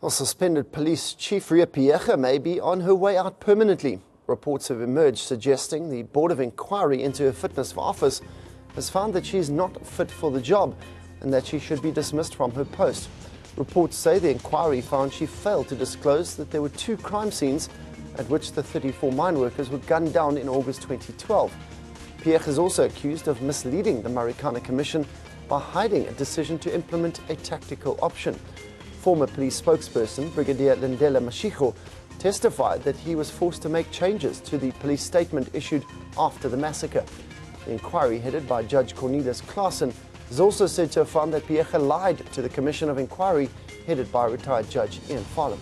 Well, suspended police chief Phiyega may be on her way out permanently. Reports have emerged suggesting the Board of Inquiry into her fitness for office has found that she is not fit for the job and that she should be dismissed from her post. Reports say the inquiry found she failed to disclose that there were 2 crime scenes at which the 34 mine workers were gunned down in August 2012. Phiyega is also accused of misleading the Marikana Commission by hiding a decision to implement a tactical option. Former police spokesperson Brigadier Lindela Mashiko testified that he was forced to make changes to the police statement issued after the massacre. The inquiry, headed by Judge Cornelius Claassen, is also said to have found that Phiyega lied to the Commission of Inquiry, headed by retired Judge Ian Farlam.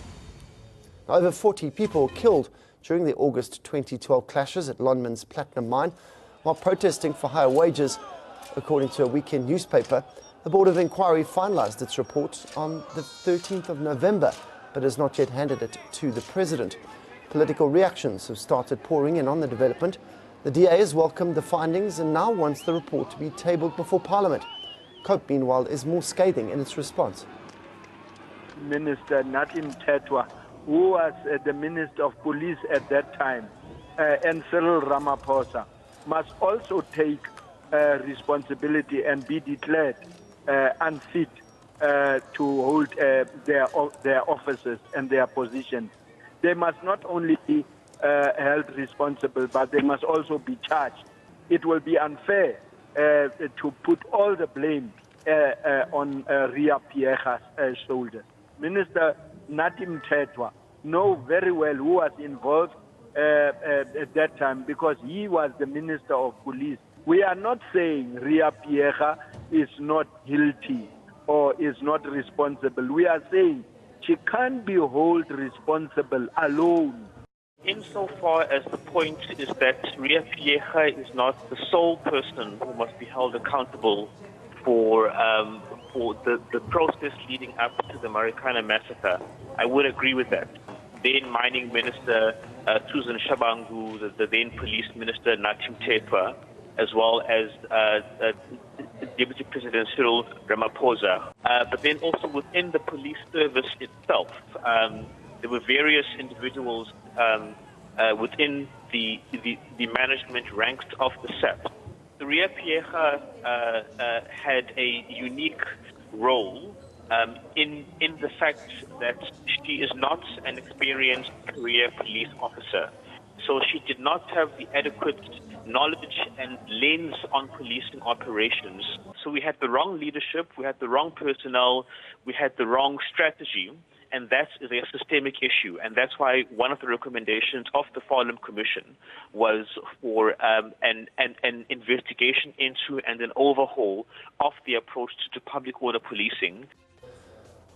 Now, over 40 people were killed during the August 2012 clashes at Lonmin's platinum mine while protesting for higher wages. According to a weekend newspaper, the Board of Inquiry finalised its report on the 13th of November, but has not yet handed it to the President. Political reactions have started pouring in on the development. The DA has welcomed the findings and now wants the report to be tabled before Parliament. COPE, meanwhile, is more scathing in its response. Minister Natim Tetwa, who was the Minister of Police at that time, and Cyril Ramaphosa, must also take responsibility and be declared unfit to hold their offices and their positions. They must not only be held responsible, but they must also be charged. It will be unfair to put all the blame on Ria Phiyega's shoulders. Minister Natim Tetwa knows very well who was involved at that time because he was the Minister of Police. We are not saying Ria Phiyega is not guilty or is not responsible. We are saying she can't be held responsible alone. Insofar as the point is that Ria Phiyega is not the sole person who must be held accountable for the process leading up to the Marikana massacre, I would agree with that. Then Mining Minister Susan Shabangu, the then Police Minister Natim Tetwa, as well as Deputy President Cyril Ramaphosa. But then also within the police service itself, there were various individuals within the management ranks of the SAP. Ria Phiyega had a unique role in the fact that she is not an experienced career police officer. So she did not have the adequate knowledge and lens on policing operations. So we had the wrong leadership, we had the wrong personnel, we had the wrong strategy, and that is a systemic issue. And that's why one of the recommendations of the Farlam Commission was for an investigation into and an overhaul of the approach to public order policing.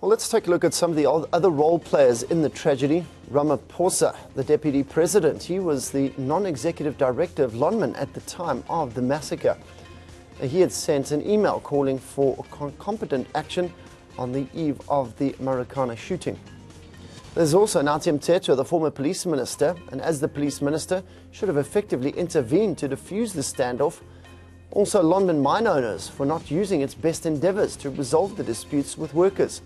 Well, let's take a look at some of the other role players in the tragedy. Ramaphosa, the Deputy President, he was the non-executive director of Lonmin at the time of the massacre. He had sent an email calling for competent action on the eve of the Marikana shooting. There's also Natim Tetwa, the former police minister, and as the police minister, should have effectively intervened to defuse the standoff. Also, Lonmin mine owners for not using its best endeavours to resolve the disputes with workers,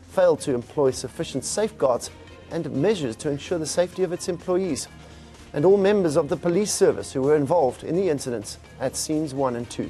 failed to employ sufficient safeguards and measures to ensure the safety of its employees, and all members of the police service who were involved in the incidents at scenes 1 and 2.